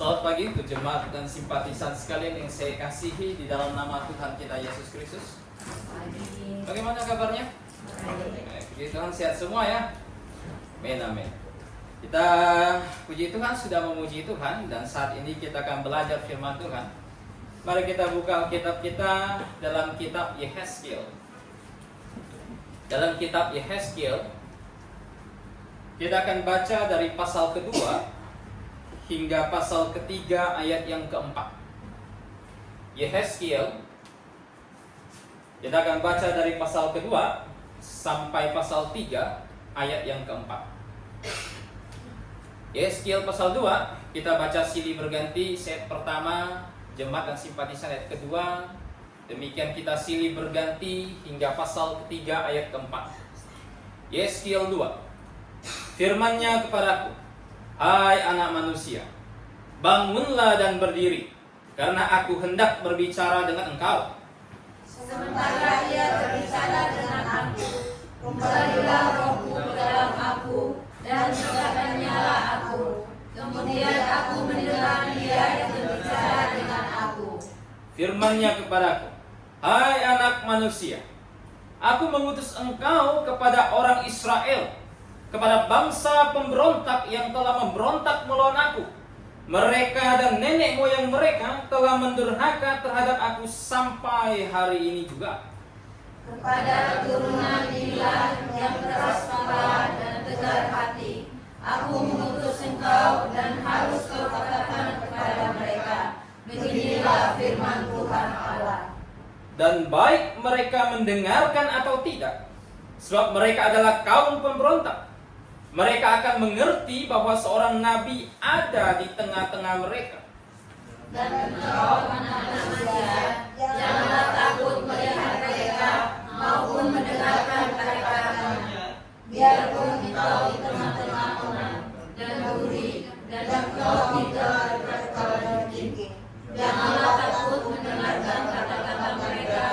Selamat pagi untuk jemaat dan simpatisan sekalian yang saya kasihi di dalam nama Tuhan kita Yesus Kristus. Bagaimana kabarnya? Puji Tuhan sehat semua ya. Amin, amin. Kita puji Tuhan sudah memuji Tuhan dan saat ini kita akan belajar firman Tuhan. Mari kita buka kitab kita dalam kitab Yehezkiel. Dalam kitab Yehezkiel kita akan baca dari pasal kedua hingga pasal ketiga ayat yang keempat. Yehezkiel kita akan baca dari pasal kedua sampai pasal 3 ayat yang keempat. Yehezkiel pasal 2 kita baca silih berganti, set pertama jemaat dan simpatisan, ayat kedua demikian kita silih berganti hingga pasal ketiga ayat keempat. Yehezkiel 2. Firman-Nya kepadaku, hai anak manusia, bangunlah dan berdiri, karena aku hendak berbicara dengan engkau. Sementara ia berbicara dengan aku, kembalilah rohku ke dalam aku, dan berkatanya aku. Kemudian aku mendengar dia yang berbicara dengan aku. Firman-Nya kepadaku, hai anak manusia, aku mengutus engkau kepada orang Israel, kepada bangsa pemberontak yang telah memberontak melawan aku. Mereka dan nenek moyang mereka telah mendurhaka terhadap aku sampai hari ini juga. Kepada keturunan inilah yang keras kepala dan tegar hati, aku mengutus engkau dan harus kau katakan kepada mereka, beginilah firman Tuhan Allah. Dan baik mereka mendengarkan atau tidak, sebab mereka adalah kaum pemberontak, mereka akan mengerti bahwa seorang nabi ada di tengah-tengah mereka. Dan engkau, anak manusia, janganlah takut melihat mereka maupun mendengarkan kata-katanya. Biarpun engkau di tengah-tengah orang dan buri, dan engkau tidak terkalahkan. Janganlah takut mendengarkan kata-kata mereka,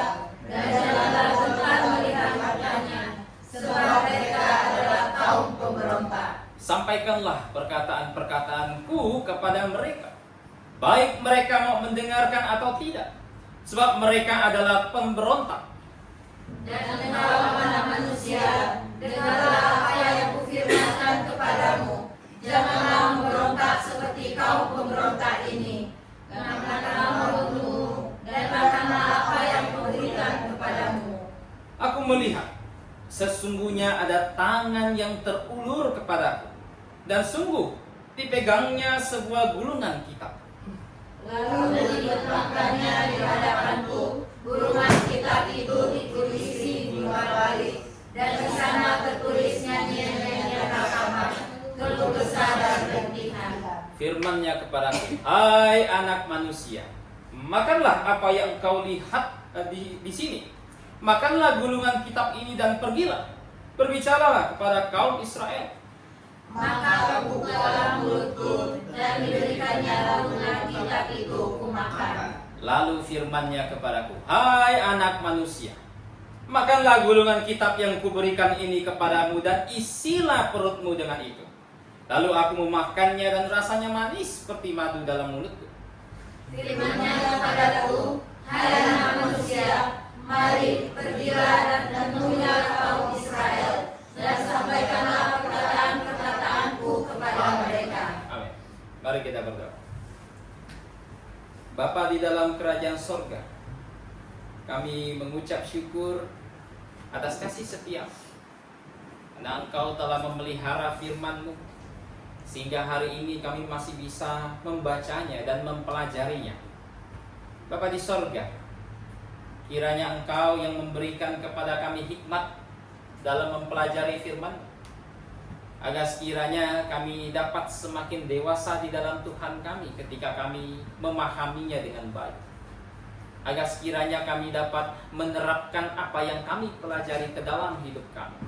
dan janganlah gentar melihat katanya, sebab mereka adalah kaum pemberontak. Sampaikanlah perkataan-perkataanku kepada mereka, baik mereka mau mendengarkan atau tidak, sebab mereka adalah pemberontak. Dan engkau, anak manusia, dengarlah apa yang kufirmankan kepadamu. Janganlah memberontak seperti kaum pemberontak ini. Kenakanlah mulutmu dan makanlah apa yang kuberikan kepadamu. Aku melihat, sesungguhnya ada tangan yang terulur kepadaku, dan sungguh dipegangnya sebuah gulungan kitab. Lalu diletakkannya di hadapanku, gulungan kitab itu ditulisi dibalik, dan di sana tertulis nyanyian-nyanyian rakaman, keluh kesah dan rintihan. Firman-Nya kepadaku, hai anak manusia, makanlah apa yang engkau lihat di sini. Makanlah gulungan kitab ini dan pergilah, berbicaralah kepada kaum Israel. Maka bukalah mulutku, dan diberikannya gulungan kitab itu kumakan. Lalu firman-Nya kepadaku, hai anak manusia, makanlah gulungan kitab yang kuberikan ini kepadamu, dan isilah perutmu dengan itu. Lalu aku memakannya dan rasanya manis seperti madu dalam mulutku. Firman-Nya kepadaku, hai anak manusia, mari pergilah dan temuilah kaum Israel, dan sampaikanlah perkataan-perkataanku kepada mereka. Amin. Mari kita berdoa. Bapa di dalam kerajaan sorga, kami mengucap syukur atas kasih setia, karena Engkau telah memelihara firman-Mu, sehingga hari ini kami masih bisa membacanya dan mempelajarinya. Bapa di sorga, kiranya Engkau yang memberikan kepada kami hikmat dalam mempelajari firman, agar sekiranya kami dapat semakin dewasa di dalam Tuhan kami ketika kami memahaminya dengan baik. Agar sekiranya kami dapat menerapkan apa yang kami pelajari ke dalam hidup kami,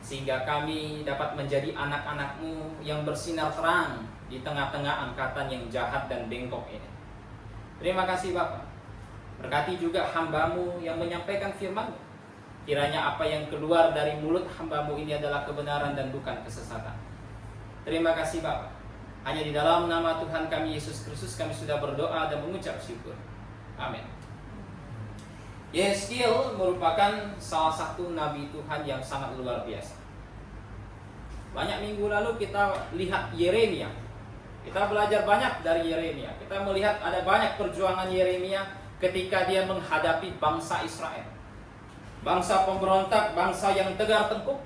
sehingga kami dapat menjadi anak-anak-Mu yang bersinar terang di tengah-tengah angkatan yang jahat dan bengkok ini. Terima kasih Bapa. Berkati juga hamba-Mu yang menyampaikan firman-Mu. Kiranya apa yang keluar dari mulut hamba-Mu ini adalah kebenaran dan bukan kesesatan. Terima kasih Bapa. Hanya di dalam nama Tuhan kami Yesus Kristus kami sudah berdoa dan mengucap syukur. Amin. Yehezkiel merupakan salah satu nabi Tuhan yang sangat luar biasa. Banyak minggu lalu kita lihat Yeremia. Kita belajar banyak dari Yeremia. Kita melihat ada banyak perjuangan Yeremia ketika dia menghadapi bangsa Israel. Bangsa pemberontak, bangsa yang tegar tengkuk,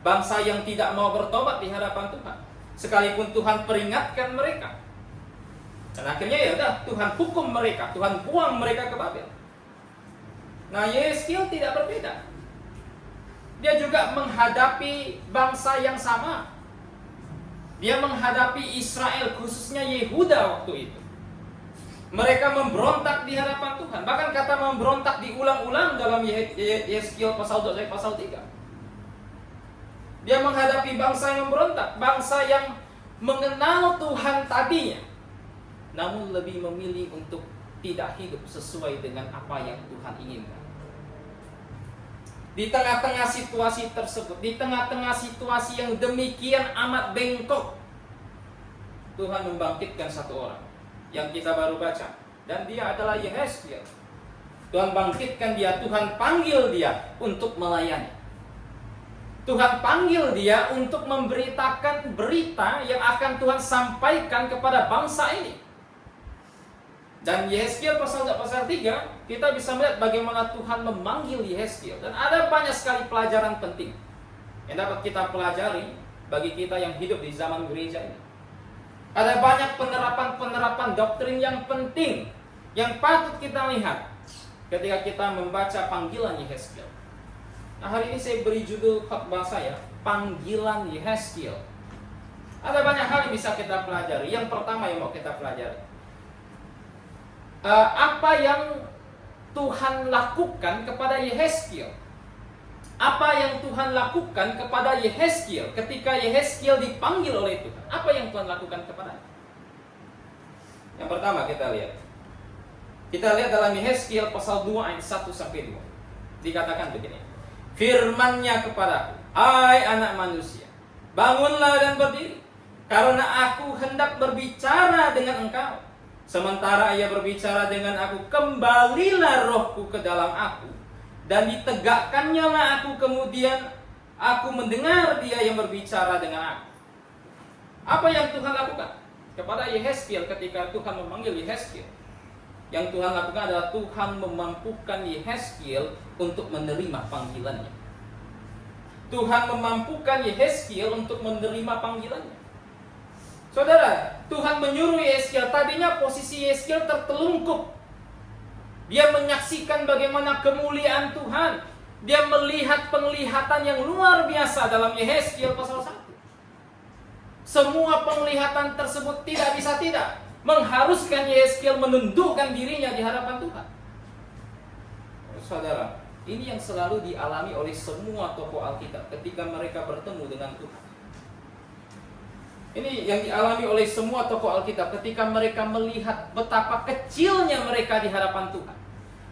bangsa yang tidak mau bertobat di hadapan Tuhan. Sekalipun Tuhan peringatkan mereka. Dan akhirnya ya udah, Tuhan hukum mereka, Tuhan buang mereka ke Babel. Nah, Yehezkiel tidak berbeda. Dia juga menghadapi bangsa yang sama. Dia menghadapi Israel, khususnya Yehuda waktu itu. Mereka memberontak di hadapan Tuhan. Bahkan kata memberontak diulang-ulang dalam Yehezkiel pasal 2 sampai pasal 3. Dia menghadapi bangsa yang memberontak, bangsa yang mengenal Tuhan tadinya, namun lebih memilih untuk tidak hidup sesuai dengan apa yang Tuhan inginkan. Di tengah-tengah situasi tersebut, di tengah-tengah situasi yang demikian amat bengkok, Tuhan membangkitkan satu orang yang kita baru baca, dan dia adalah Yehezkiel. Tuhan bangkitkan dia, Tuhan panggil dia untuk melayani. Tuhan panggil dia untuk memberitakan berita yang akan Tuhan sampaikan kepada bangsa ini. Dan Yehezkiel pasal 3, kita bisa melihat bagaimana Tuhan memanggil Yehezkiel. Dan ada banyak sekali pelajaran penting yang dapat kita pelajari bagi kita yang hidup di zaman gereja ini. Ada banyak penerapan-penerapan doktrin yang penting yang patut kita lihat ketika kita membaca panggilan Yehezkiel. Nah, hari ini saya beri judul khotbah saya, Panggilan Yehezkiel. Ada banyak hal yang bisa kita pelajari. Yang pertama yang mau kita pelajari, apa yang Tuhan lakukan kepada Yehezkiel? Apa yang Tuhan lakukan kepada Yehezkiel ketika Yehezkiel dipanggil oleh Tuhan? Apa yang Tuhan lakukan kepadanya? Yang pertama kita lihat. Kita lihat dalam Yehezkiel pasal 2 ayat 1 sampai 2. Dikatakan begini. Firman-Nya kepadaku, hai anak manusia, bangunlah dan berdiri, karena aku hendak berbicara dengan engkau. Sementara ia berbicara dengan aku, kembalilah rohku ke dalam aku, dan ditegakkannya lah aku, kemudian aku mendengar dia yang berbicara dengan aku. Apa yang Tuhan lakukan kepada Yehezkiel ketika Tuhan memanggil Yehezkiel? Yang Tuhan lakukan adalah Tuhan memampukan Yehezkiel untuk menerima panggilannya. Tuhan memampukan Yehezkiel untuk menerima panggilannya. Saudara, Tuhan menyuruh Yehezkiel. Tadinya posisi Yehezkiel tertelungkup. Dia menyaksikan bagaimana kemuliaan Tuhan. Dia melihat penglihatan yang luar biasa dalam Yehezkiel pasal 1. Semua penglihatan tersebut tidak bisa tidak mengharuskan Yehezkiel menundukkan dirinya di hadapan Tuhan. Saudara, ini yang selalu dialami oleh semua tokoh Alkitab ketika mereka bertemu dengan Tuhan. Ini yang dialami oleh semua tokoh Alkitab ketika mereka melihat betapa kecilnya mereka di hadapan Tuhan.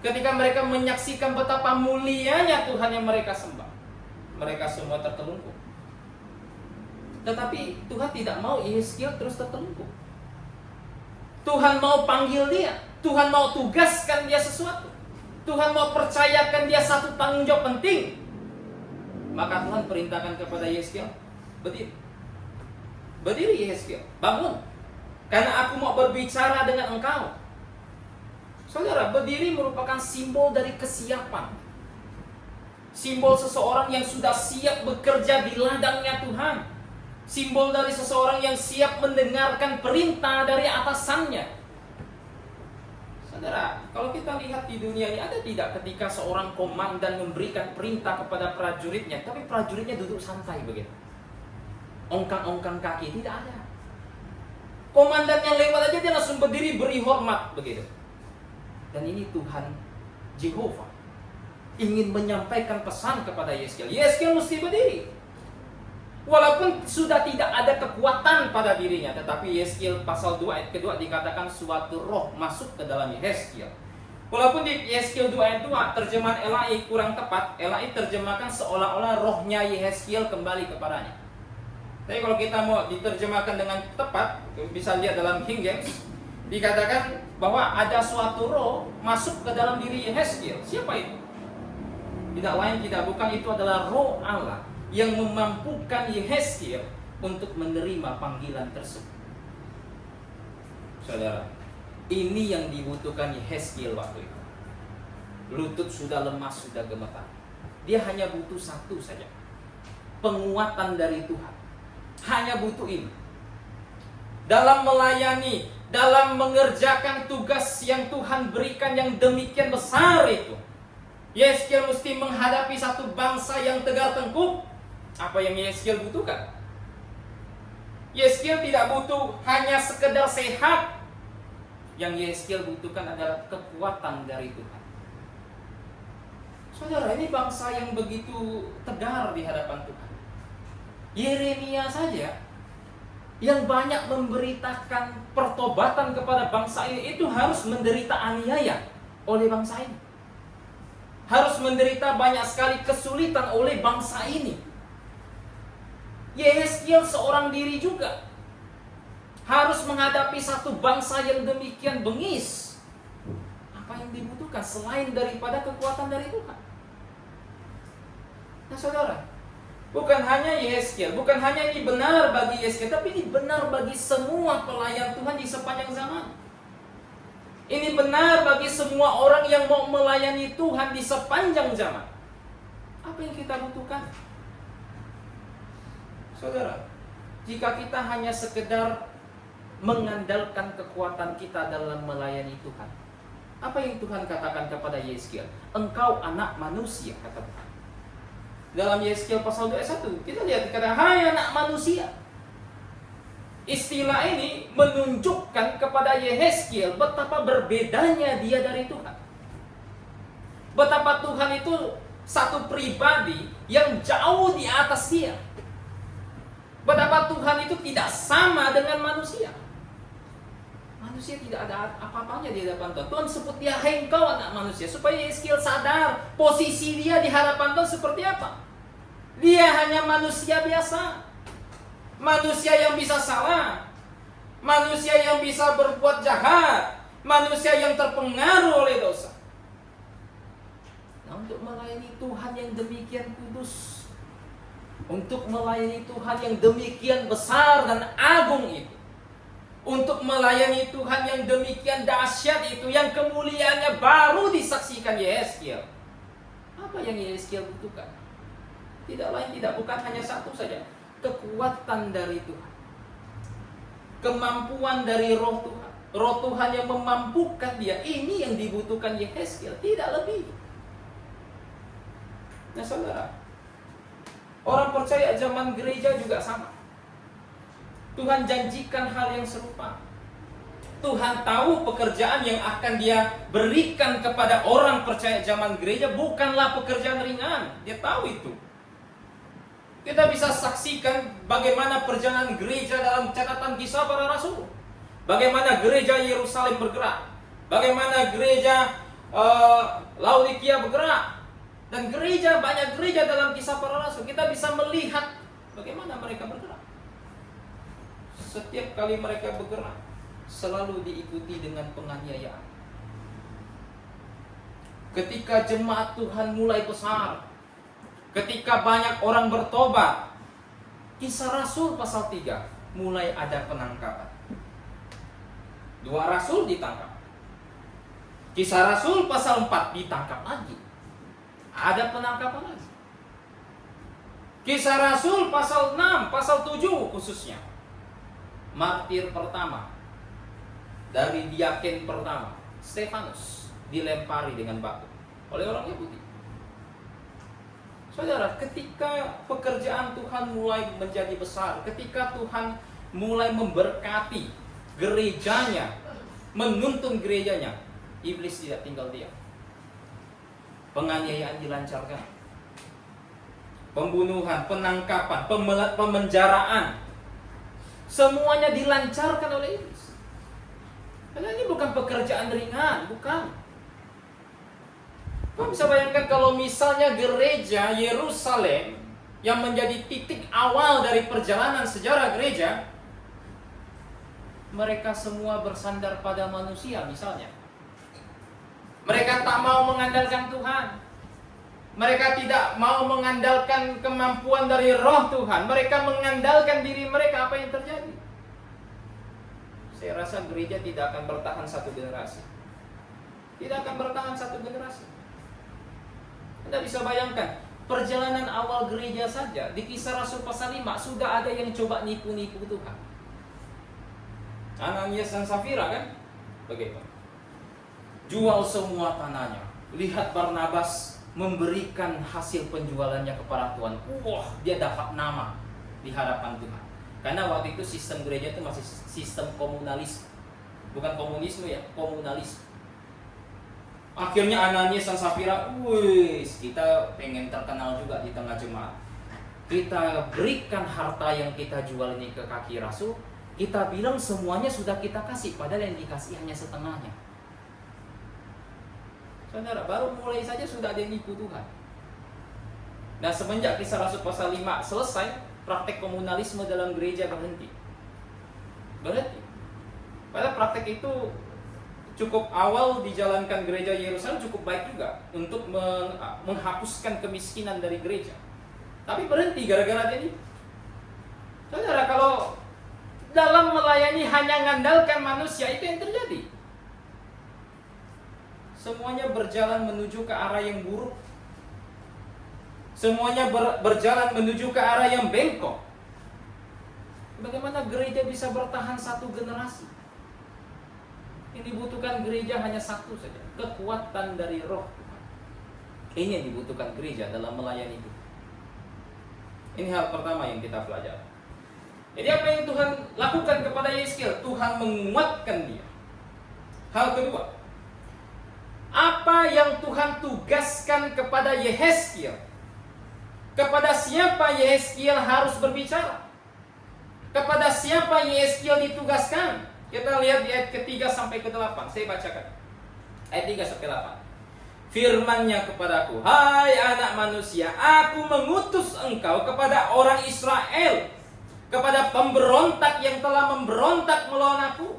Ketika mereka menyaksikan betapa mulianya Tuhan yang mereka sembah, mereka semua tertelungkup. Tetapi Tuhan tidak mau Yehezkiel terus tertelungkup. Tuhan mau panggil dia, Tuhan mau tugaskan dia sesuatu, Tuhan mau percayakan dia satu tanggung jawab penting. Maka Tuhan perintahkan kepada Yehezkiel, berdiri. Berdiri Yehezkiel, bangun, karena aku mau berbicara dengan engkau. Saudara, berdiri merupakan simbol dari kesiapan. Simbol seseorang yang sudah siap bekerja di ladangnya Tuhan. Simbol dari seseorang yang siap mendengarkan perintah dari atasannya. Saudara, kalau kita lihat di dunia ini, ada tidak ketika seorang komandan memberikan perintah kepada prajuritnya, tapi prajuritnya duduk santai begitu, ongkang-ongkang kaki? Tidak ada. Komandannya lewat aja dia langsung berdiri beri hormat begitu. Dan ini Tuhan Jehovah ingin menyampaikan pesan kepada Yehezkiel. Yehezkiel mesti berdiri. Walaupun sudah tidak ada kekuatan pada dirinya, tetapi Yehezkiel pasal 2 ayat kedua dikatakan suatu roh masuk ke dalam Yehezkiel. Walaupun di Yehezkiel 2 ayat 2 terjemahan Elai kurang tepat, Elai terjemahkan seolah-olah rohnya Yehezkiel kembali kepadanya. Tapi kalau kita mau diterjemahkan dengan tepat, bisa lihat dalam King James, dikatakan bahwa ada suatu roh masuk ke dalam diri Yehezkiel. Siapa itu? Tidak lain tidak bukan, itu adalah roh Allah yang memampukan Yehezkiel untuk menerima panggilan tersebut. Saudara, ini yang dibutuhkan Yehezkiel waktu itu. Lutut sudah lemas, sudah gemetar. Dia hanya butuh satu saja, penguatan dari Tuhan. Hanya butuh ini. Dalam melayani, dalam mengerjakan tugas yang Tuhan berikan yang demikian besar itu, Yehezkiel mesti menghadapi satu bangsa yang tegar tengkuk. Apa yang Yehezkiel butuhkan? Yehezkiel tidak butuh hanya sekedar sehat. Yang Yehezkiel butuhkan adalah kekuatan dari Tuhan. Saudara, ini bangsa yang begitu tegar di hadapan Tuhan. Yeremia saja yang banyak memberitakan pertobatan kepada bangsa ini, itu harus menderita aniaya oleh bangsa ini. Harus menderita banyak sekali kesulitan oleh bangsa ini. Yehezkiel seorang diri juga harus menghadapi satu bangsa yang demikian bengis. Apa yang dibutuhkan selain daripada kekuatan dari Tuhan? Nah saudara, bukan hanya Yehezkiel, bukan hanya ini benar bagi Yehezkiel, tapi ini benar bagi semua pelayan Tuhan di sepanjang zaman. Ini benar bagi semua orang yang mau melayani Tuhan di sepanjang zaman. Apa yang kita butuhkan? Saudara, jika kita hanya sekedar mengandalkan kekuatan kita dalam melayani Tuhan, apa yang Tuhan katakan kepada Yehezkiel? Engkau anak manusia, kata Tuhan. Dalam Yehezkiel pasal 2 ayat 1, kita lihat kata, hai anak manusia. Istilah ini menunjukkan kepada Yehezkiel betapa berbedanya dia dari Tuhan. Betapa Tuhan itu satu pribadi yang jauh di atas dia. Betapa Tuhan itu tidak sama dengan manusia. Manusia tidak ada apa-apanya di hadapan Tuhan. Tuhan sebut dia, hai engkau anak manusia, supaya Yehezkiel sadar posisi dia di hadapan Tuhan seperti apa. Dia hanya manusia biasa, manusia yang bisa salah, manusia yang bisa berbuat jahat, manusia yang terpengaruh oleh dosa. Nah, untuk melayani Tuhan yang demikian kudus, untuk melayani Tuhan yang demikian besar dan agung itu, untuk melayani Tuhan yang demikian dahsyat itu, yang kemuliaannya baru disaksikan Yehezkiel, apa yang Yehezkiel butuhkan? Tidak lain tidak bukan hanya satu saja, kekuatan dari Tuhan, kemampuan dari roh Tuhan. Roh Tuhan yang memampukan dia. Ini yang dibutuhkan Yehezkiel, tidak lebih. Nah saudara, orang percaya zaman gereja juga sama. Tuhan janjikan hal yang serupa. Tuhan tahu pekerjaan yang akan dia berikan kepada orang percaya zaman gereja bukanlah pekerjaan ringan. Dia tahu itu. Kita bisa saksikan bagaimana perjalanan gereja dalam catatan Kisah Para Rasul. Bagaimana gereja Yerusalem bergerak. Bagaimana gereja Laodikia bergerak. Dan banyak gereja dalam Kisah Para Rasul. Kita bisa melihat bagaimana mereka bergerak. Setiap kali mereka bergerak, selalu diikuti dengan penganiayaan. Ketika jemaat Tuhan mulai besar, ketika banyak orang bertobat, Kisah Rasul pasal 3 mulai ada penangkapan. 2 rasul ditangkap. Kisah Rasul pasal 4 ditangkap lagi. Ada penangkapan lagi. Kisah Rasul pasal 6, pasal 7 khususnya. Martir pertama dari diaken pertama, Stefanus, dilempari dengan batu oleh orang Yahudi. Saudara, ketika pekerjaan Tuhan mulai menjadi besar, ketika Tuhan mulai memberkati gerejanya, menuntun gerejanya, iblis tidak tinggal diam. Penganiayaan dilancarkan. Pembunuhan, penangkapan, pemenjaraan, semuanya dilancarkan oleh iblis. Karena ini bukan pekerjaan ringan, bukan. Kamu bisa bayangkan kalau misalnya gereja Yerusalem yang menjadi titik awal dari perjalanan sejarah gereja, mereka semua bersandar pada manusia misalnya. Mereka tak mau mengandalkan Tuhan. Mereka tidak mau mengandalkan kemampuan dari Roh Tuhan. Mereka mengandalkan diri mereka. Apa yang terjadi? Saya rasa gereja tidak akan bertahan satu generasi. Tidak akan bertahan satu generasi. Anda bisa bayangkan, perjalanan awal gereja saja di Kisah Rasul pasal 5 sudah ada yang coba nipu-nipu Tuhan. Ananias dan Safira kan? Bagaimana? Jual semua tanahnya. Lihat Barnabas memberikan hasil penjualannya kepada Tuhan. Wah, dia dapat nama di hadapan Tuhan. Karena waktu itu sistem gereja itu masih sistem komunalis. Bukan komunisme ya, komunalis. Akhirnya Ananias dan Safira, kita pengen terkenal juga di tengah jemaat. Kita berikan harta yang kita jual ini ke kaki rasul. Kita bilang semuanya sudah kita kasih, padahal yang dikasih hanya setengahnya. Saudara, baru mulai saja sudah ada yang nipu Tuhan. Nah, semenjak Kisah Rasul pasal 5 selesai, praktek komunalisme dalam gereja berhenti. Padahal praktek itu cukup awal dijalankan gereja Yerusalem cukup baik juga untuk menghapuskan kemiskinan dari gereja. Tapi berhenti gara-gara ini. Saudara, kalau dalam melayani hanya mengandalkan manusia, itu yang terjadi. Semuanya berjalan menuju ke arah yang buruk. Semuanya berjalan menuju ke arah yang bengkok. Bagaimana gereja bisa bertahan satu generasi? Yang dibutuhkan gereja hanya satu saja, kekuatan dari Roh Tuhan. Ini yang dibutuhkan gereja dalam melayani itu. Ini hal pertama yang kita pelajari. Jadi apa yang Tuhan lakukan kepada Yeskil? Tuhan menguatkan dia. Hal kedua, apa yang Tuhan tugaskan kepada Yehezkiel? Kepada siapa Yehezkiel harus berbicara? Kepada siapa Yehezkiel ditugaskan? Kita lihat di ayat ketiga sampai ke-8. Saya bacakan. Ayat 3 sampai 8. Firman-Nya kepadaku, hai anak manusia, aku mengutus engkau kepada orang Israel, kepada pemberontak yang telah memberontak melawan aku.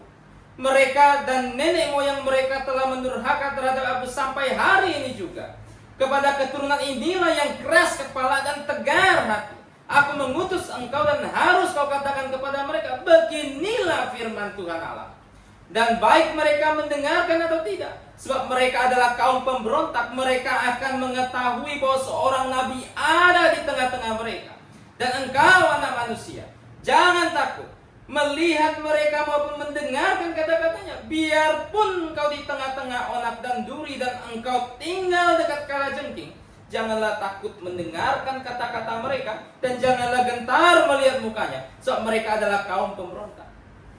Mereka dan nenek moyang mereka telah mendurhaka terhadap aku sampai hari ini juga. Kepada keturunan inilah yang keras kepala dan tegar hati, aku mengutus engkau dan harus kau katakan kepada mereka, beginilah firman Tuhan Allah. Dan baik mereka mendengarkan atau tidak, sebab mereka adalah kaum pemberontak, mereka akan mengetahui bahwa seorang nabi ada di tengah-tengah mereka. Dan engkau anak manusia, jangan takut melihat mereka maupun mendengarkan kata-katanya. Biarpun engkau di tengah-tengah onak dan duri dan engkau tinggal dekat kalajengking, janganlah takut mendengarkan kata-kata mereka, dan janganlah gentar melihat mukanya, sebab mereka adalah kaum pemberontak.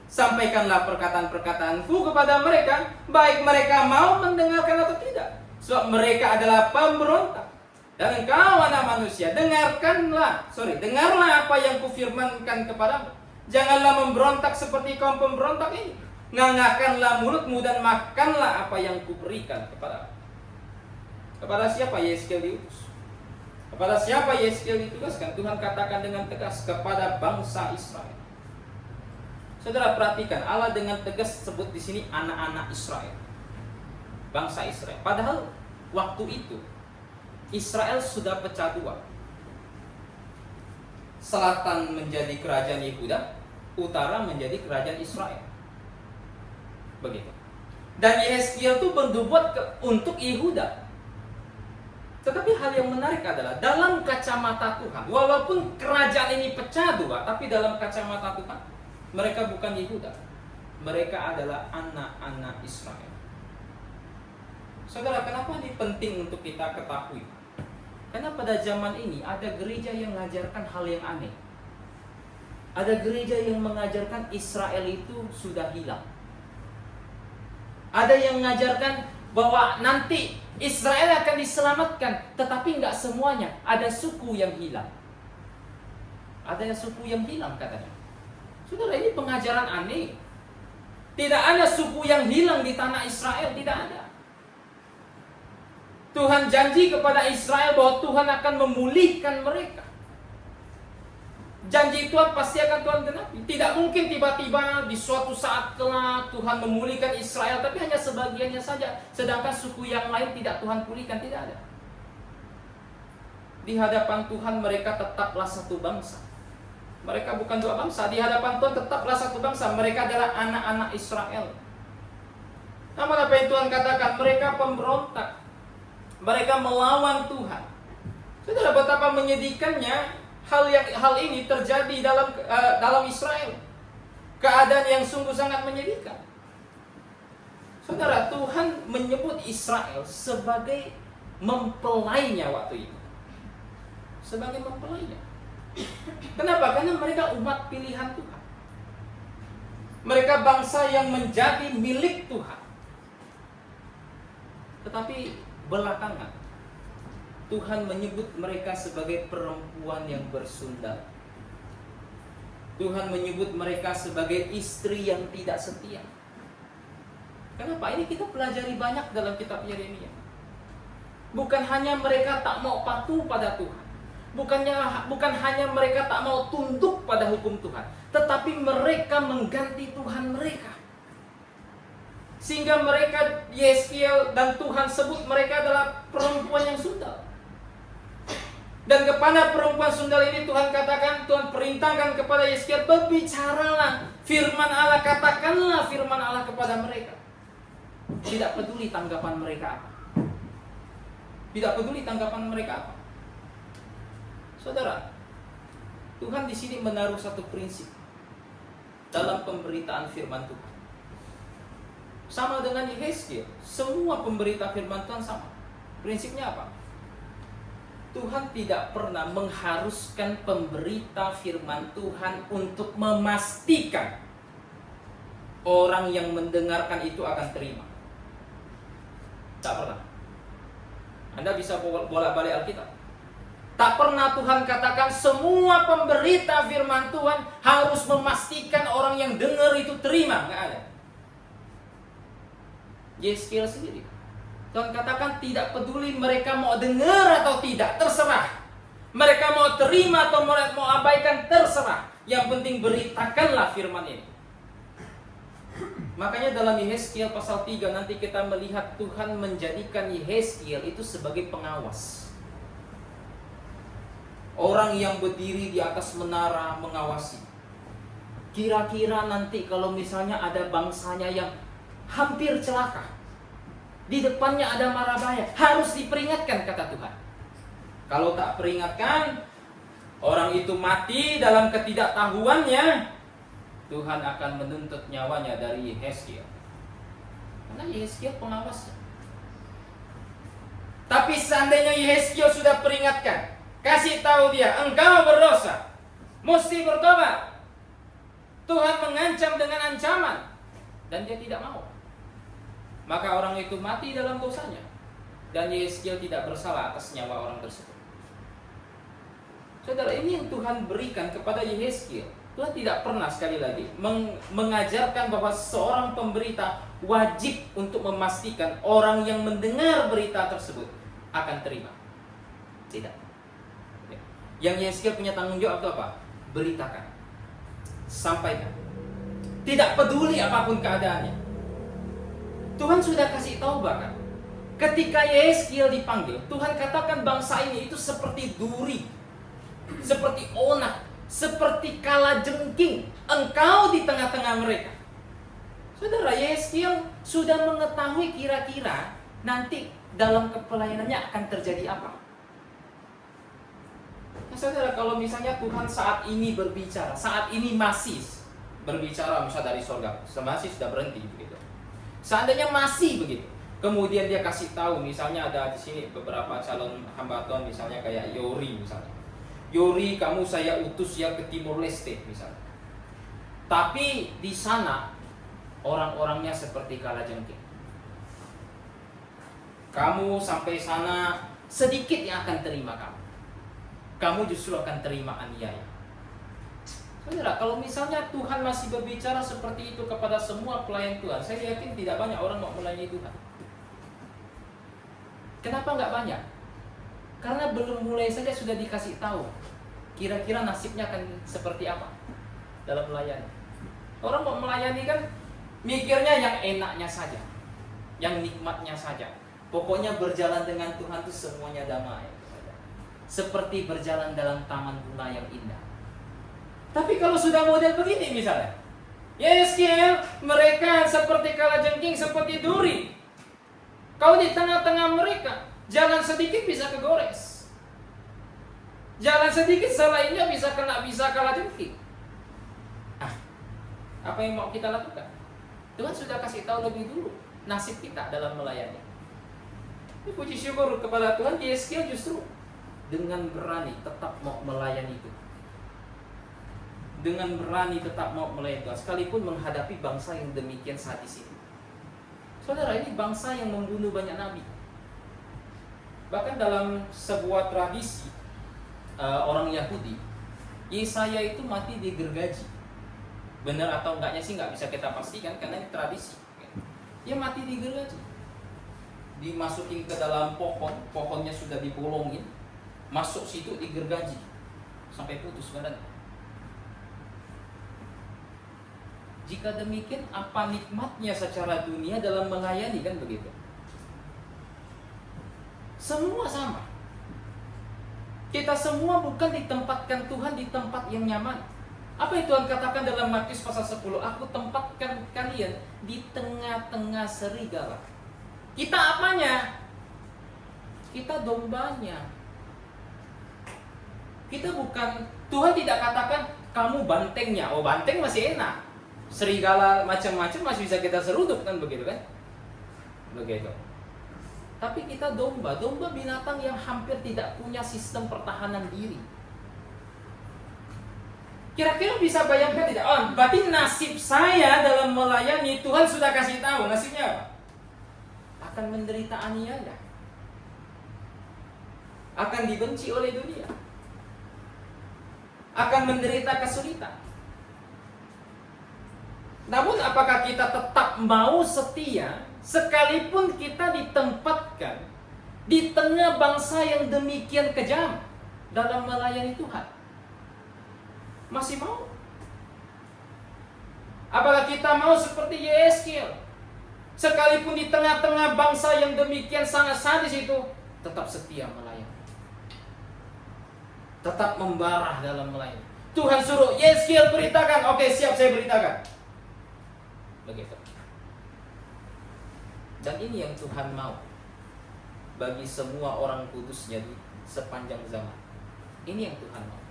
Sampaikanlah perkataan-perkataanku kepada mereka, baik mereka mau mendengarkan atau tidak, sebab mereka adalah pemberontak. Dan engkau anak manusia, dengarlah apa yang kufirmankan kepadamu. Janganlah memberontak seperti kaum pemberontak ini. Ngangahkanlah mulutmu dan makanlah apa yang kuberikan kepadamu. Kepada siapa Yeskil diutus? Kepada siapa Yeskil ditugaskan? Tuhan katakan dengan tegas, kepada bangsa Israel. Saudara perhatikan, Allah dengan tegas sebut di sini anak-anak Israel, bangsa Israel. Padahal waktu itu Israel sudah pecah dua. Selatan menjadi kerajaan Yehuda, utara menjadi kerajaan Israel. Begitu. Dan Yehezkiel itu bernubuat untuk Yehuda. Tetapi hal yang menarik adalah dalam kacamata Tuhan, walaupun kerajaan ini pecah dua, tapi dalam kacamata Tuhan, mereka bukan Yehuda. Mereka adalah anak-anak Israel. Saudara, kenapa ini penting untuk kita ketahui? Karena pada zaman ini ada gereja yang mengajarkan hal yang aneh. Ada gereja yang mengajarkan Israel itu sudah hilang. Ada yang mengajarkan bahwa nanti Israel akan diselamatkan, tetapi enggak semuanya. Ada suku yang hilang. Ada suku yang hilang katanya. Saudara, ini pengajaran aneh. Tidak ada suku yang hilang di tanah Israel, tidak ada. Tuhan janji kepada Israel bahwa Tuhan akan memulihkan mereka. Janji Tuhan pasti akan Tuhan genapi. Tidak mungkin tiba-tiba di suatu saat kelak Tuhan memulihkan Israel, tapi hanya sebagiannya saja. Sedangkan suku yang lain tidak Tuhan pulihkan, tidak ada. Di hadapan Tuhan mereka tetaplah satu bangsa. Mereka bukan dua bangsa. Di hadapan Tuhan tetaplah satu bangsa. Mereka adalah anak-anak Israel. Namun apa yang Tuhan katakan? Mereka pemberontak. Mereka melawan Tuhan. Saudara, betapa menyedihkannya hal ini terjadi dalam Israel. Keadaan yang sungguh sangat menyedihkan. Saudara, Tuhan menyebut Israel sebagai mempelainya waktu itu. Sebagai mempelainya. Kenapa? Karena mereka umat pilihan Tuhan. Mereka bangsa yang menjadi milik Tuhan. Tetapi belakangan Tuhan menyebut mereka sebagai perempuan yang bersundal. Tuhan menyebut mereka sebagai istri yang tidak setia. Kenapa? Ini kita pelajari banyak dalam kitab Yeremia. Bukan hanya mereka tak mau patuh pada Tuhan. Bukan hanya mereka tak mau tunduk pada hukum Tuhan, tetapi mereka mengganti Tuhan mereka. Sehingga mereka, Yeskiel dan Tuhan sebut mereka adalah perempuan yang sundal. Dan kepada perempuan sundal ini Tuhan katakan, Tuhan perintahkan kepada Yeskiel, berbicaralah firman Allah, katakanlah firman Allah kepada mereka. Tidak peduli tanggapan mereka apa. Tidak peduli tanggapan mereka apa. Saudara, Tuhan di sini menaruh satu prinsip dalam pemberitaan firman Tuhan. Sama dengan Yeskiel, semua pemberita firman Tuhan sama. Prinsipnya apa? Tuhan tidak pernah mengharuskan pemberita firman Tuhan untuk memastikan orang yang mendengarkan itu akan terima. Tak pernah. Anda bisa bolak-balik Alkitab. Tak pernah Tuhan katakan semua pemberita firman Tuhan harus memastikan orang yang dengar itu terima. Nggak ada. Yeskiel sendiri, Tuhan katakan tidak peduli mereka mau dengar atau tidak, terserah. Mereka mau terima atau mau abaikan, terserah. Yang penting beritakanlah firman ini. Makanya dalam Yeskiel pasal 3 nanti kita melihat Tuhan menjadikan Yeskiel itu sebagai pengawas. Orang yang berdiri di atas menara mengawasi. Kira-kira nanti kalau misalnya ada bangsanya yang hampir celaka, di depannya ada mara bahaya, harus diperingatkan kata Tuhan. Kalau tak peringatkan, orang itu mati dalam ketidaktahuannya, Tuhan akan menuntut nyawanya dari Yeskiel. Karena Yeskiel pengawasnya. Tapi seandainya Yeskiel sudah peringatkan, kasih tahu dia, engkau berdosa, mesti bertobat. Tuhan mengancam dengan ancaman, dan dia tidak mau. Maka orang itu mati dalam dosanya, dan Yeskiel tidak bersalah atas nyawa orang tersebut. Saudara, ini yang Tuhan berikan kepada Yeskiel. Tuhan tidak pernah sekali lagi mengajarkan bahwa seorang pemberita wajib untuk memastikan orang yang mendengar berita tersebut akan terima. Tidak. Yang Yeskiel punya tanggung jawab itu apa? Beritakan, sampaikan. Tidak peduli apapun keadaannya. Tuhan sudah kasih tahu bahkan ketika Yeskiel dipanggil, Tuhan katakan bangsa ini itu seperti duri, seperti onak, seperti kalajengking. Engkau di tengah-tengah mereka. Saudara, Yeskiel sudah mengetahui kira-kira nanti dalam kepelayanannya akan terjadi apa. Nah, saudara, kalau misalnya Tuhan saat ini berbicara, saat ini masih berbicara misalnya dari surga, masih sudah berhenti begitu. Seandainya masih begitu, kemudian dia kasih tahu, misalnya ada di sini beberapa calon hamba Tuhan, misalnya kayak Yori misalnya. Yori, kamu saya utus ya ke Timur Leste misalnya. Tapi di sana orang-orangnya seperti kalajengking. Kamu sampai sana sedikit yang akan terima kamu. Kamu justru akan terima aniaya. Saudara, kalau misalnya Tuhan masih berbicara seperti itu kepada semua pelayan Tuhan, saya yakin tidak banyak orang mau melayani Tuhan. Kenapa nggak banyak? Karena belum mulai saja sudah dikasih tahu. Kira-kira nasibnya akan seperti apa dalam melayani? Orang mau melayani kan mikirnya yang enaknya saja, yang nikmatnya saja. Pokoknya berjalan dengan Tuhan itu semuanya damai, seperti berjalan dalam taman bunga yang indah. Tapi kalau sudah model begini misalnya, Yeskiel, mereka seperti kalajengking, seperti duri. Kau di tengah-tengah mereka, jalan sedikit bisa kegores. Jalan sedikit selainnya bisa kalajengking. Apa yang mau kita lakukan? Tuhan sudah kasih tahu lebih dulu nasib kita dalam melayani. Ini puji syukur kepada Tuhan, Yeskiel justru dengan berani tetap mau melayani itu. Dengan berani tetap mau melayani Tuhan, sekalipun menghadapi bangsa yang demikian sadis itu. Saudara, ini bangsa yang membunuh banyak nabi. Bahkan dalam sebuah tradisi orang Yahudi, Yesaya itu mati digergaji. Benar atau enggaknya sih nggak bisa kita pastikan karena ini tradisi. Dia mati digergaji, dimasukin ke dalam pohon, pohonnya sudah dibolongin, masuk situ digergaji sampai putus badan. Jika demikian, apa nikmatnya secara dunia dalam melayani, kan begitu? Semua sama. Kita semua bukan ditempatkan Tuhan di tempat yang nyaman. Apa yang Tuhan katakan dalam Matius pasal 10? Aku tempatkan kalian di tengah-tengah serigala. Kita apanya? Kita dombanya. Kita bukan, Tuhan tidak katakan kamu bantengnya. Oh, banteng masih enak. Serigala macam-macam masih bisa kita seruduk, kan begitu kan? Begitu. Tapi kita domba binatang yang hampir tidak punya sistem pertahanan diri. Kira-kira bisa bayangkan tidak? Oh, berarti nasib saya dalam melayani, Tuhan sudah kasih tahu nasibnya apa? Akan menderita aniaya. Akan dibenci oleh dunia. Akan menderita kesulitan. Namun apakah kita tetap mau setia sekalipun kita ditempatkan di tengah bangsa yang demikian kejam dalam melayani Tuhan? Masih mau? Apakah kita mau seperti Yeskiel, sekalipun di tengah-tengah bangsa yang demikian sangat sadis itu, tetap setia melayani, tetap membara dalam melayani? Tuhan suruh Yeskiel beritakan, oke siap, saya beritakan. Begitu. Dan ini yang Tuhan mau bagi semua orang kudusnya di sepanjang zaman. Ini yang Tuhan mau.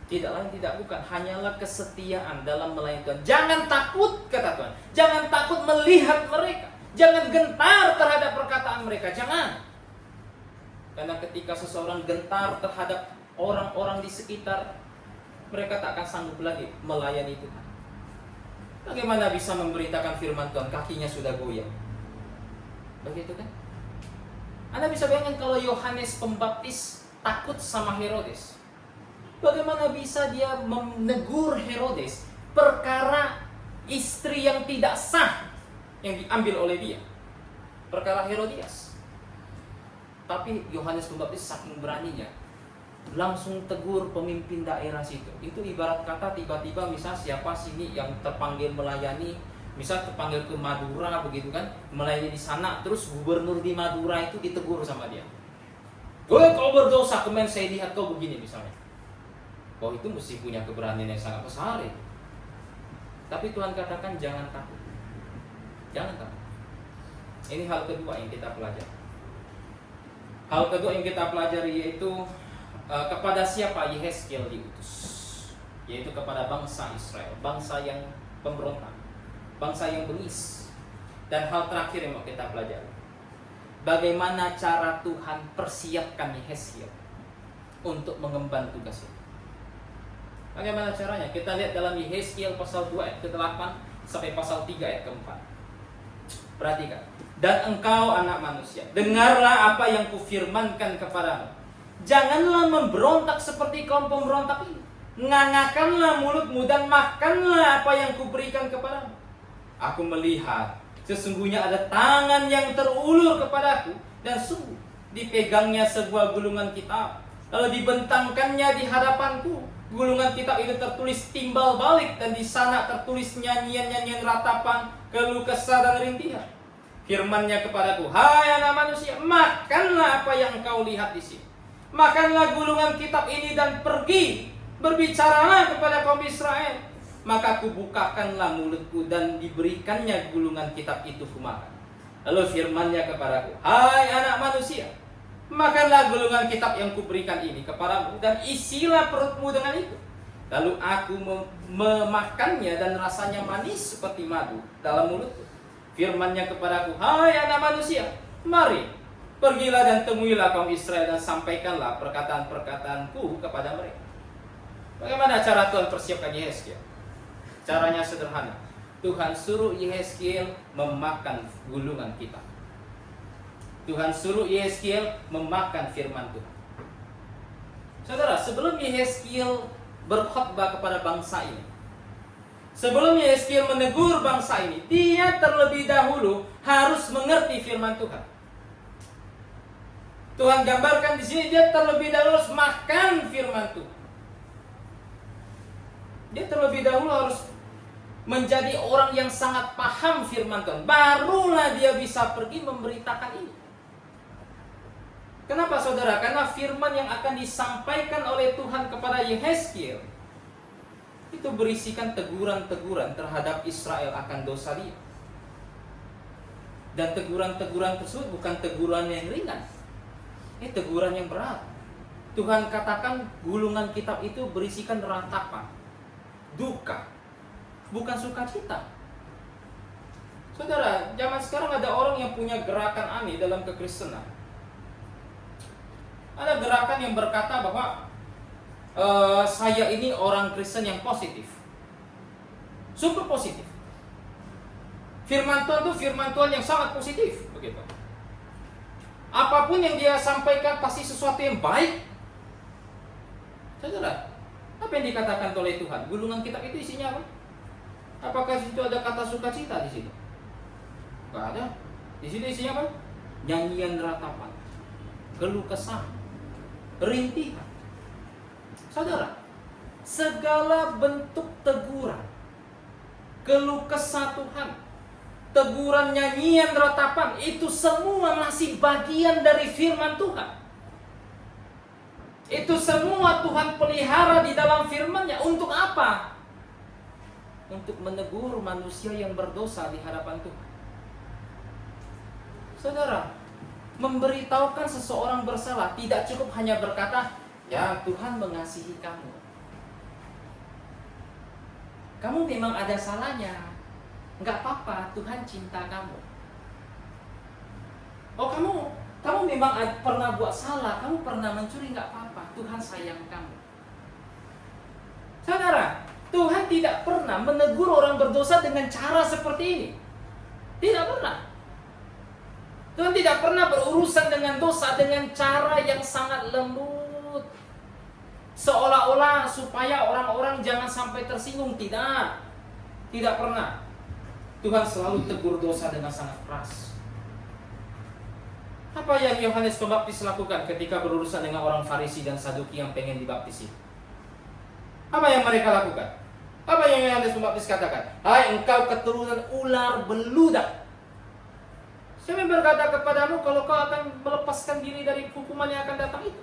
Tidak lain tidak bukan, hanyalah kesetiaan dalam melayani Tuhan. Jangan takut, kata Tuhan. Jangan takut melihat mereka. Jangan gentar terhadap perkataan mereka. Jangan. Karena ketika seseorang gentar terhadap orang-orang di sekitar, mereka tak akan sanggup lagi melayani Tuhan. Bagaimana bisa memberitakan firman Tuhan, kakinya sudah goyang? Begitu kan? Anda bisa bayangkan kalau Yohanes Pembaptis takut sama Herodes. Bagaimana bisa dia menegur Herodes perkara istri yang tidak sah yang diambil oleh dia? Perkara Herodias. Tapi Yohanes Pembaptis saking beraninya, langsung tegur pemimpin daerah situ. Itu ibarat kata tiba-tiba misal siapa sini yang terpanggil melayani, misal terpanggil ke Madura begitu kan, melayani di sana, terus gubernur di Madura itu ditegur sama dia. "Woi, kau berdosa, kemarin saya lihat kau begini," misalnya. Oh, itu mesti punya keberanian yang sangat besar itu. Tapi Tuhan katakan jangan takut. Jangan takut. Ini hal kedua yang kita pelajari. Hal kedua yang kita pelajari yaitu kepada siapa Yeskiel diutus, yaitu kepada bangsa Israel, bangsa yang pemberontak, bangsa yang bengis. Dan hal terakhir yang mau kita pelajari, bagaimana cara Tuhan persiapkan Yeskiel untuk mengemban tugas itu. Bagaimana caranya? Kita lihat dalam Yeskiel pasal 2 ayat ke-8 sampai pasal 3 ayat ke-4. Perhatikan. Dan engkau anak manusia, dengarlah apa yang kufirmankan kepadamu. Janganlah memberontak seperti kaum pemberontak ini. Ngangakkanlah mulutmu dan makanlah apa yang kuberikan kepadamu. Aku melihat sesungguhnya ada tangan yang terulur kepadaku, dan sungguh dipegangnya sebuah gulungan kitab. lalu dibentangkannya di hadapanku. Gulungan kitab itu tertulis timbal balik, dan di sana tertulis nyanyian-nyanyian ratapan, keluh kesah dan rintihan. Firman-Nya kepadaku, hai anak manusia, makanlah apa yang kau lihat di sini. Makanlah gulungan kitab ini dan pergi, berbicaralah kepada kaum Israel. Maka kubukakanlah mulutku dan diberikannya gulungan kitab itu kumakan. Lalu firman-Nya kepadaku, hai anak manusia, makanlah gulungan kitab yang kuberikan ini kepadamu dan isilah perutmu dengan itu. Lalu aku memakannya dan rasanya manis seperti madu dalam mulutku. Firman-Nya kepadaku, hai anak manusia, mari, pergilah dan temuilah kaum Israel dan sampaikanlah perkataan-perkataanku kepada mereka. Bagaimana cara Tuhan persiapkan Yehezkiel? Caranya sederhana. Tuhan suruh Yehezkiel memakan gulungan kitab. Tuhan suruh Yehezkiel memakan firman Tuhan. Saudara, sebelum Yehezkiel berkhotbah kepada bangsa ini, sebelum Yehezkiel menegur bangsa ini, dia terlebih dahulu harus mengerti firman Tuhan. Tuhan gambarkan di sini, dia terlebih dahulu harus makan firman Tuhan. Dia terlebih dahulu harus menjadi orang yang sangat paham firman Tuhan. Barulah dia bisa pergi memberitakan ini. Kenapa saudara? Karena firman yang akan disampaikan oleh Tuhan kepada Yehezkiel itu berisikan teguran-teguran terhadap Israel akan dosa dia. Dan teguran-teguran tersebut bukan teguran yang ringan. Ini teguran yang berat. Tuhan katakan gulungan kitab itu berisikan ratapan, duka, bukan sukacita. Saudara, zaman sekarang ada orang yang punya gerakan aneh dalam kekristenan. Ada gerakan yang berkata bahwa saya ini orang Kristen yang positif, super positif. Firman Tuhan itu firman Tuhan yang sangat positif, begitu. Apapun yang dia sampaikan pasti sesuatu yang baik. Saudara, apa yang dikatakan oleh Tuhan? Gulungan kitab itu isinya apa? Apakah di situ ada kata sukacita di situ? Enggak ada. Di situ isinya apa? Nyanyian ratapan, keluh kesah, rintihan. Saudara, segala bentuk teguran, keluh kesah Tuhan, teguran, nyanyian, ratapan, itu semua masih bagian dari firman Tuhan. Itu semua Tuhan pelihara di dalam firman-Nya. Untuk apa? Untuk menegur manusia yang berdosa di hadapan Tuhan. Saudara, memberitahukan seseorang bersalah tidak cukup hanya berkata, ya Tuhan mengasihi kamu. Kamu memang ada salahnya. Enggak apa-apa, Tuhan cinta kamu. Oh, kamu memang pernah buat salah, kamu pernah mencuri, enggak apa-apa, Tuhan sayang kamu. Saudara, Tuhan tidak pernah menegur orang berdosa dengan cara seperti ini. Tidak pernah. Tuhan tidak pernah berurusan dengan dosa dengan cara yang sangat lembut, seolah-olah supaya orang-orang jangan sampai tersinggung. Tidak pernah. Tuhan selalu tegur dosa dengan sangat keras. Apa yang Yohanes Pembaptis lakukan ketika berurusan dengan orang Farisi dan Saduki yang pengen dibaptis? Apa yang mereka lakukan? Apa yang Yohanes Pembaptis katakan? Hai engkau keturunan ular beludak, siapa yang berkata kepadamu kalau kau akan melepaskan diri dari hukuman yang akan datang itu?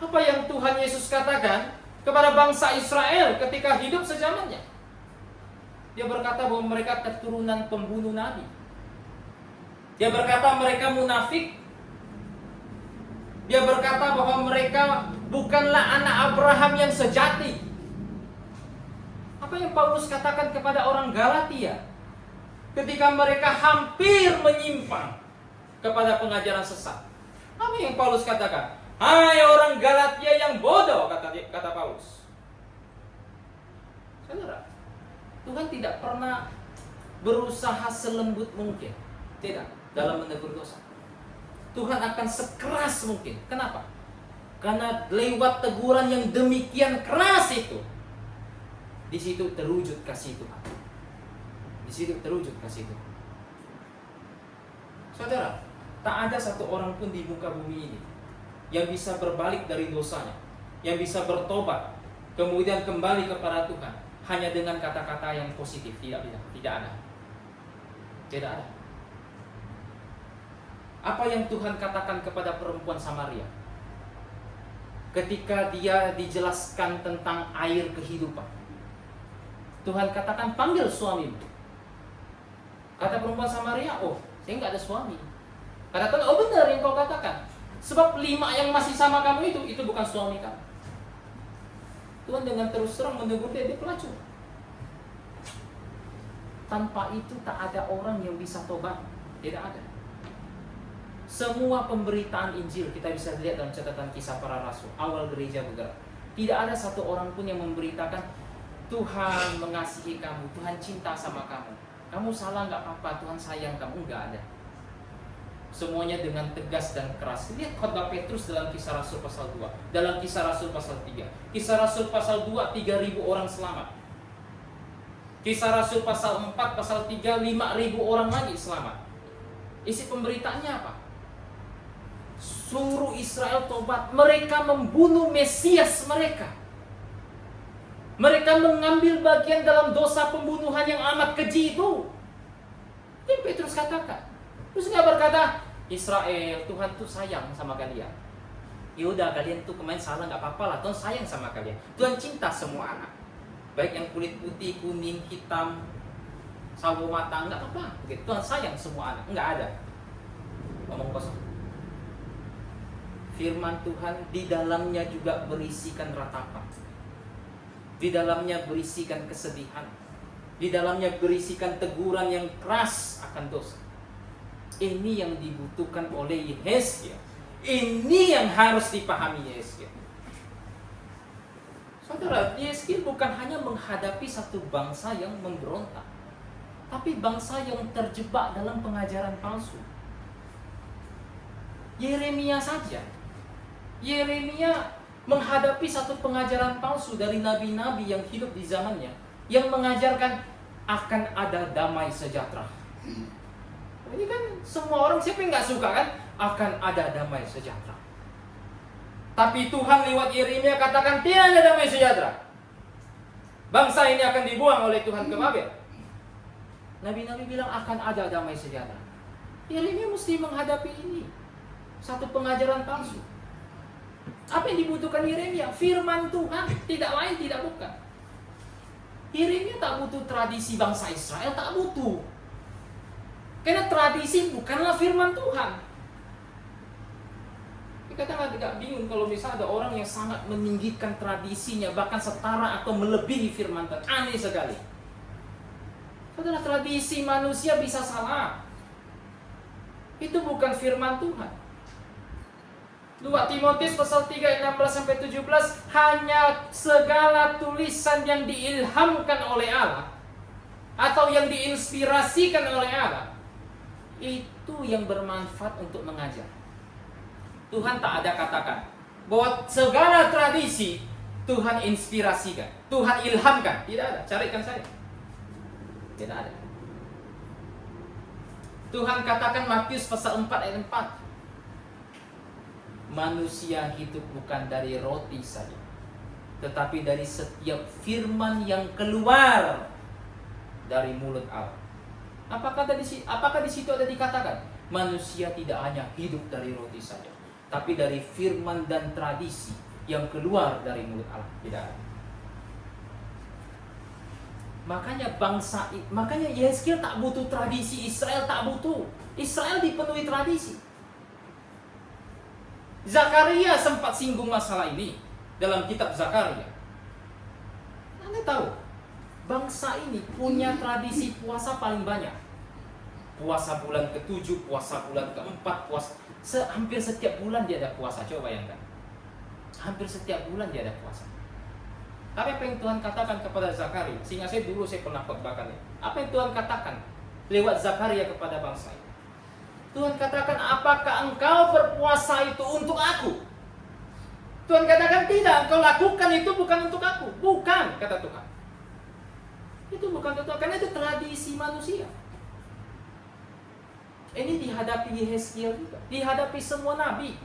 Apa yang Tuhan Yesus katakan kepada bangsa Israel ketika hidup sezamannya? Dia berkata bahwa mereka keturunan pembunuh nabi. Dia berkata mereka munafik. Dia berkata bahwa mereka bukanlah anak Abraham yang sejati. Apa yang Paulus katakan kepada orang Galatia ketika mereka hampir menyimpang kepada pengajaran sesat? Apa yang Paulus katakan? Hai orang Galatia yang bodoh, kata Paulus. Saudara, Tuhan tidak pernah berusaha selembut mungkin. Tidak, dalam menegur dosa. Tuhan akan sekeras mungkin. Kenapa? Karena lewat teguran yang demikian keras itu, di situ terwujud kasih Tuhan. Di situ terwujud kasih Tuhan. Saudara, tak ada satu orang pun di muka bumi ini yang bisa berbalik dari dosanya, yang bisa bertobat, kemudian kembali kepada Tuhan hanya dengan kata-kata yang positif. Tidak ada. Tidak ada. Apa yang Tuhan katakan kepada perempuan Samaria ketika dia dijelaskan tentang air kehidupan? Tuhan katakan, panggil suamimu. Kata perempuan Samaria, oh saya nggak ada suami. Katakan, oh benar yang kau katakan, sebab 5 yang masih sama kamu itu bukan suami kamu. Tuhan dengan terus terang menegur dia pelacur. Tanpa itu tak ada orang yang bisa tobat. Tidak ada. Semua pemberitaan Injil kita bisa lihat dalam catatan Kisah Para Rasul, awal gereja bergerak. Tidak ada satu orang pun yang memberitakan Tuhan mengasihi kamu, Tuhan cinta sama kamu, kamu salah nggak apa-apa, Tuhan sayang kamu. Nggak ada. Semuanya dengan tegas dan keras. Lihat khotbah Petrus dalam Kisah Rasul pasal 2, dalam Kisah Rasul pasal 3. Kisah Rasul pasal 2, 3.000 orang selamat. Kisah Rasul pasal 4, pasal 3, 5.000 orang lagi selamat. Isi pemberitaannya apa? Suruh Israel tobat. Mereka membunuh Mesias mereka. Mereka mengambil bagian dalam dosa pembunuhan yang amat keji itu. Ini Petrus katakan. Terus nggak berkata, Israel, Tuhan tuh sayang sama kalian. Yaudah, kalian tuh kemarin salah, nggak apa-apa lah, Tuhan sayang sama kalian. Tuhan cinta semua anak, baik yang kulit putih, kuning, hitam, sawo matang, nggak apa-apa. Tuhan sayang semua anak. Nggak ada. Ngomong kosong. Firman Tuhan di dalamnya juga berisikan ratapan, di dalamnya berisikan kesedihan, di dalamnya berisikan teguran yang keras akan dosa. Ini yang dibutuhkan oleh Yehezkiel. Ini yang harus dipahami Yehezkiel. Saudara, Yehezkiel bukan hanya menghadapi satu bangsa yang memberontak, tapi bangsa yang terjebak dalam pengajaran palsu. Yeremia saja. Yeremia menghadapi satu pengajaran palsu dari nabi-nabi yang hidup di zamannya, yang mengajarkan akan ada damai sejahtera. Ini kan semua orang, siapa yang nggak suka kan? Akan ada damai sejahtera. Tapi Tuhan lewat Yeremia katakan tidak ada damai sejahtera. Bangsa ini akan dibuang oleh Tuhan ke Babel. Nabi-nabi bilang akan ada damai sejahtera. Yeremia mesti menghadapi ini, satu pengajaran palsu. Apa yang dibutuhkan Yeremia? Firman Tuhan, tidak lain, tidak bukan. Yeremia tak butuh tradisi bangsa Israel, tak butuh. Karena tradisi bukanlah firman Tuhan. Kita tidak bingung kalau misalnya ada orang yang sangat meninggikan tradisinya, bahkan setara atau melebihi firman Tuhan. Aneh sekali. Saudara, tradisi manusia bisa salah. Itu bukan firman Tuhan. 2 Timotius pasal 3 ayat 16-17, hanya segala tulisan yang diilhamkan oleh Allah atau yang diinspirasikan oleh Allah itu yang bermanfaat untuk mengajar. Tuhan tak ada katakan bahwa segala tradisi Tuhan inspirasikan, Tuhan ilhamkan. Tidak ada, carikan saya. Tidak ada. Tuhan katakan Matius pasal 4 ayat 4, manusia hidup bukan dari roti saja, tetapi dari setiap firman yang keluar dari mulut Allah. Apakah di situ ada dikatakan manusia tidak hanya hidup dari roti saja, tapi dari firman dan tradisi yang keluar dari mulut Allah? Tidak ada. Makanya Yehezkiel tak butuh tradisi, Israel tak butuh. Israel dipenuhi tradisi. Zakaria sempat singgung masalah ini dalam kitab Zakaria. Anda tahu, bangsa ini punya tradisi puasa paling banyak. Puasa bulan ke-7, puasa bulan ke-4, puasa hampir setiap bulan dia ada puasa. Coba bayangkan. Hampir setiap bulan dia ada puasa. Apa yang Tuhan katakan kepada Zakaria? Sehingga saya pernah khotbahkan ini. Apa yang Tuhan katakan lewat Zakaria kepada bangsa ini? Tuhan katakan, apakah engkau berpuasa itu untuk aku? Tuhan katakan tidak, engkau lakukan itu bukan untuk aku. Bukan, kata Tuhan. Itu bukan untuk Tuhan, karena itu tradisi manusia. Ini dihadapi Yehezkiel juga, dihadapi semua nabi.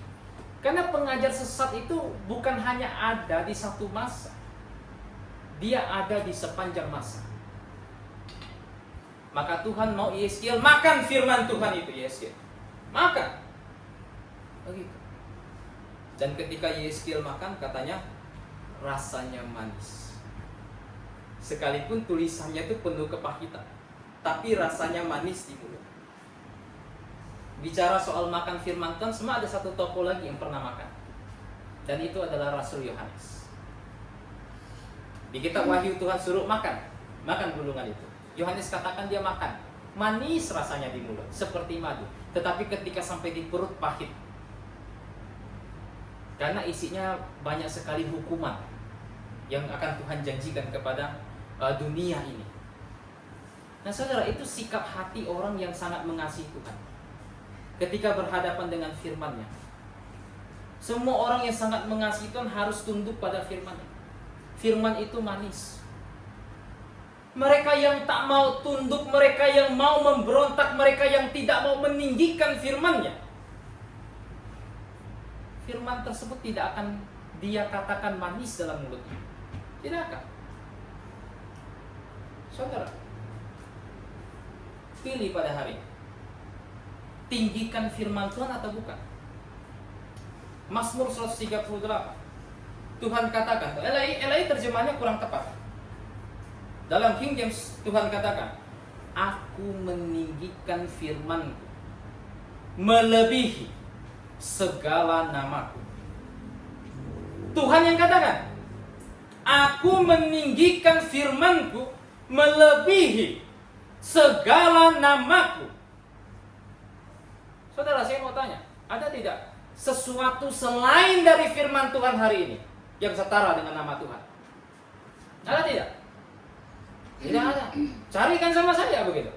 Karena pengajar sesat itu bukan hanya ada di satu masa, dia ada di sepanjang masa. Maka Tuhan mau Yeskiel makan firman Tuhan itu, Yeskiel makan. Begitu. Dan ketika Yeskiel makan, katanya rasanya manis. Sekalipun tulisannya itu penuh kepahitan, tapi rasanya manis di mulut. Bicara soal makan firman Tuhan, semua ada satu tokoh lagi yang pernah makan, dan itu adalah Rasul Yohanes. Di kitab Wahyu Tuhan suruh makan gulungan itu. Yohanes katakan dia makan, manis rasanya di mulut, seperti madu. Tetapi ketika sampai di perut pahit, karena isinya banyak sekali hukuman yang akan Tuhan janjikan kepada dunia ini. Nah saudara, itu sikap hati orang yang sangat mengasihi Tuhan ketika berhadapan dengan firman-Nya. Semua orang yang sangat mengasihi Tuhan harus tunduk pada firman-Nya. Firman itu manis. Mereka yang tak mau tunduk, mereka yang mau memberontak, mereka yang tidak mau meninggikan firman-Nya, firman tersebut tidak akan dia katakan manis dalam mulutnya. Tidak akan. Saudara, pilih pada hari ini. Tinggikan firman Tuhan atau bukan? Mazmur 138. Tuhan katakan, Elai terjemahannya kurang tepat. Dalam King James Tuhan katakan, aku meninggikan firman-Ku melebihi segala namaku. Tuhan yang katakan, aku meninggikan firman-Ku melebihi segala namaku. Saudara, saya mau tanya, ada tidak sesuatu selain dari firman Tuhan hari ini yang setara dengan nama Tuhan? Ada tidak? Tidak ada. Carikan sama saya begitu.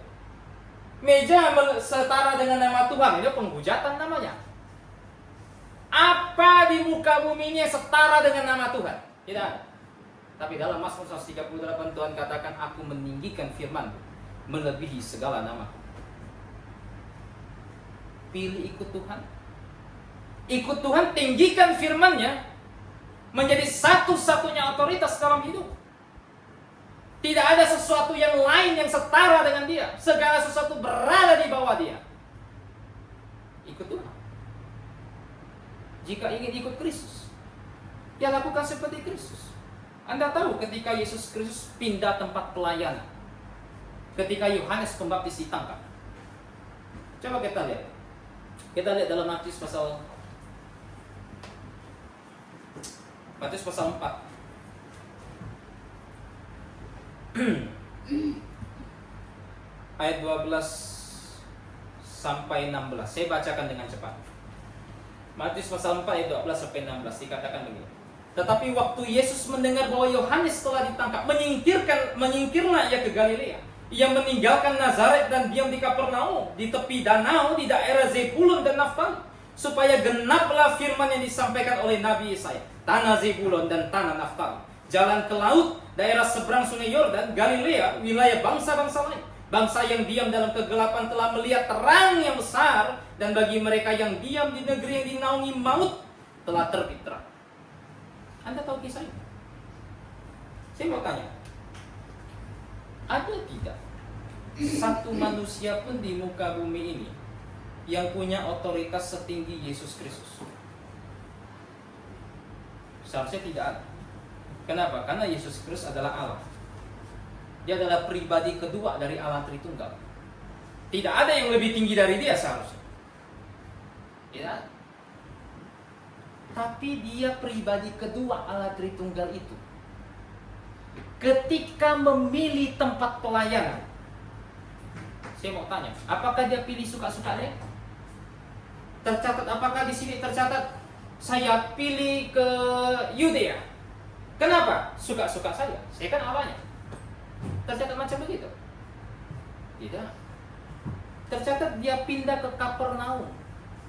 Meja setara dengan nama Tuhan, itu penghujatan namanya. Apa di muka bumi ini yang setara dengan nama Tuhan? Tidak ada. Tapi dalam Mazmur 138 Tuhan katakan, aku meninggikan firman melebihi segala nama. Pilih ikut Tuhan. Ikut Tuhan, tinggikan firman-Nya menjadi satu-satunya otoritas dalam hidup. Tidak ada sesuatu yang lain yang setara dengan dia. Segala sesuatu berada di bawah dia. Ikut Tuhan. Jika ingin ikut Kristus, ya lakukan seperti Kristus. Anda tahu ketika Yesus Kristus pindah tempat pelayanan, ketika Yohanes Pembaptis ditangkap. Coba kita lihat. Kita lihat dalam Matius pasal 4. Ayat 12 sampai 16. Saya bacakan dengan cepat. Matius pasal 4 ayat 12 sampai 16 dikatakan begini. Tetapi waktu Yesus mendengar bahwa Yohanes telah ditangkap, menyingkirlah ia ke Galilea. Ia meninggalkan Nazaret dan diam di Kapernaum, di tepi danau di daerah Zebulun dan Naftali, supaya genaplah firman yang disampaikan oleh Nabi Yesaya. Tanah Zebulun dan tanah Naftali, jalan ke laut, daerah seberang sungai Yordan, Galilea, wilayah bangsa-bangsa lain. Bangsa yang diam dalam kegelapan telah melihat terang yang besar, dan bagi mereka yang diam di negeri yang dinaungi maut telah terbit terang. Anda tahu kisah ini? Saya mau tanya, ada tidak satu manusia pun di muka bumi ini yang punya otoritas setinggi Yesus Kristus? Seharusnya tidak ada. Kenapa? Karena Yesus Kristus adalah Allah. Dia adalah pribadi kedua dari Allah Tritunggal. Tidak ada yang lebih tinggi dari dia seharusnya. Tidak. Tapi dia pribadi kedua Allah Tritunggal itu, ketika memilih tempat pelayanan, saya mau tanya, apakah dia pilih suka-suka dia? Tercatat, apakah di sini tercatat saya pilih ke Yudea? Kenapa? Suka-suka saya kan Allahnya. Tercatat macam begitu? Tidak. Tercatat dia pindah ke Kapernaum.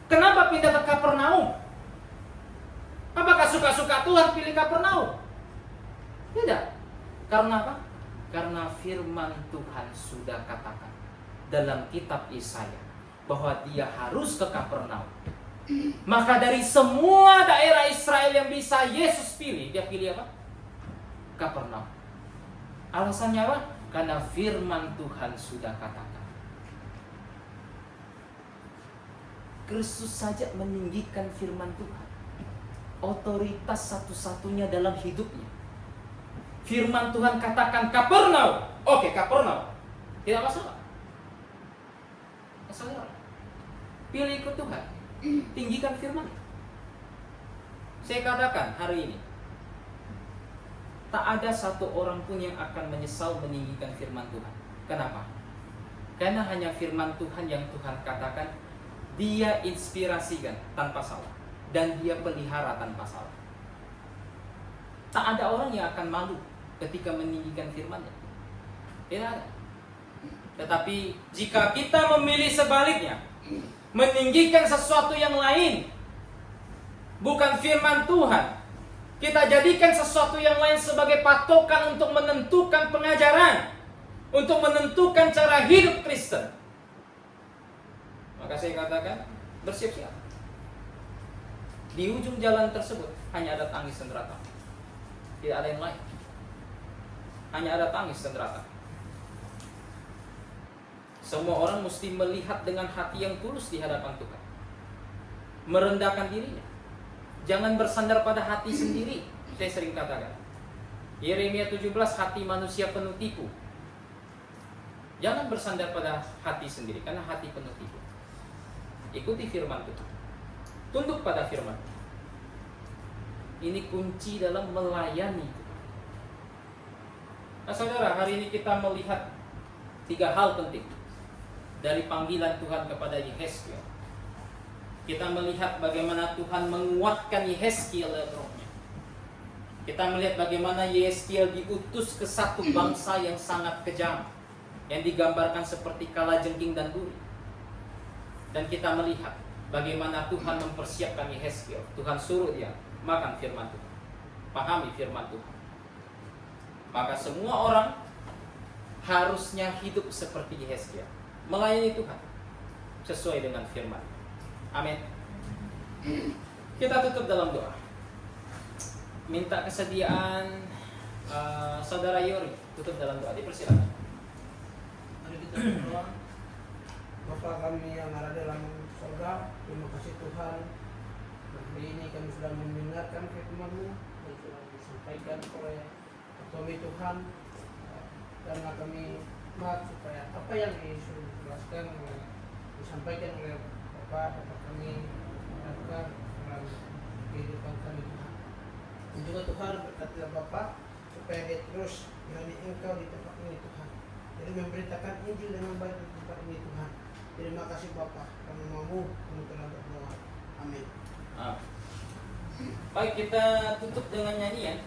Kenapa pindah ke Kapernaum? Apakah suka-suka Tuhan pilih Kapernaum? Tidak. Karena apa? Karena firman Tuhan sudah katakan dalam kitab Yesaya bahwa dia harus ke Kapernaum. Maka dari semua daerah Israel yang bisa Yesus pilih, dia pilih apa? Kapernaum. Alasannya apa? Karena firman Tuhan sudah katakan. Kristus saja meninggikan firman Tuhan. Otoritas satu-satunya dalam hidupnya. Firman Tuhan katakan Kapernaum. Oke, Kapernaum. Tidak masalah. Masalah. Pilih ikut Tuhan. Tinggikan firman. Saya katakan hari ini, tak ada satu orang pun yang akan menyesal meninggikan firman Tuhan. Kenapa? Karena hanya firman Tuhan yang Tuhan katakan, dia inspirasikan tanpa salah, dan dia pelihara tanpa salah. Tak ada orang yang akan malu ketika meninggikan firman-Nya. Tidak ada. Tetapi jika kita memilih sebaliknya, meninggikan sesuatu yang lain, bukan firman Tuhan, kita jadikan sesuatu yang lain sebagai patokan untuk menentukan pengajaran, untuk menentukan cara hidup Kristen, maka saya katakan bersiap-siap. Di ujung jalan tersebut hanya ada tangis dan ratap. Tidak ada yang lain. Hanya ada tangis dan ratap. Semua orang mesti melihat dengan hati yang tulus di hadapan Tuhan. Merendahkan dirinya. Jangan bersandar pada hati sendiri. Saya sering katakan. Yeremia 17, hati manusia penuh tipu. Jangan bersandar pada hati sendiri, karena hati penuh tipu. Ikuti firman Tuhan. Tunduk pada firman. Ini kunci dalam melayani Tuhan. Nah saudara, hari ini kita melihat 3 hal penting dari panggilan Tuhan kepada Yehezkiel. Kita melihat bagaimana Tuhan menguatkan Yehezkiel lewat rohnya. Kita melihat bagaimana Yehezkiel diutus ke satu bangsa yang sangat kejam, yang digambarkan seperti kalajengking dan duri. Dan kita melihat bagaimana Tuhan mempersiapkan Yehezkiel. Tuhan suruh dia makan firman Tuhan, pahami firman Tuhan. Maka semua orang harusnya hidup seperti Yehezkiel, melayani Tuhan sesuai dengan firman. Amin. Kita tutup dalam doa. Minta kesediaan Saudara Yori tutup dalam doa. Dipersilakan. Mari kita berdoa. Bapa kami yang ada dalam surga, terima kasih Tuhan. Hari ini kami sudah mendengarkan firman-Mu yang telah disampaikan oleh kami Tuhan. Karena kami mohon supaya apa yang dijelaskan disampaikan oleh Bapak kami dapat dalam kehidupan kami Tuhan. Dan juga Tuhan berkatilah Bapak supaya dia terus melayani Engkau di tempat ini Tuhan. Jadi memberitakan Injil dengan baik di tempat ini Tuhan. Terima kasih Bapak, kami mau kami telah berdoa. Amin. Baik, kita tutup dengan nyanyian.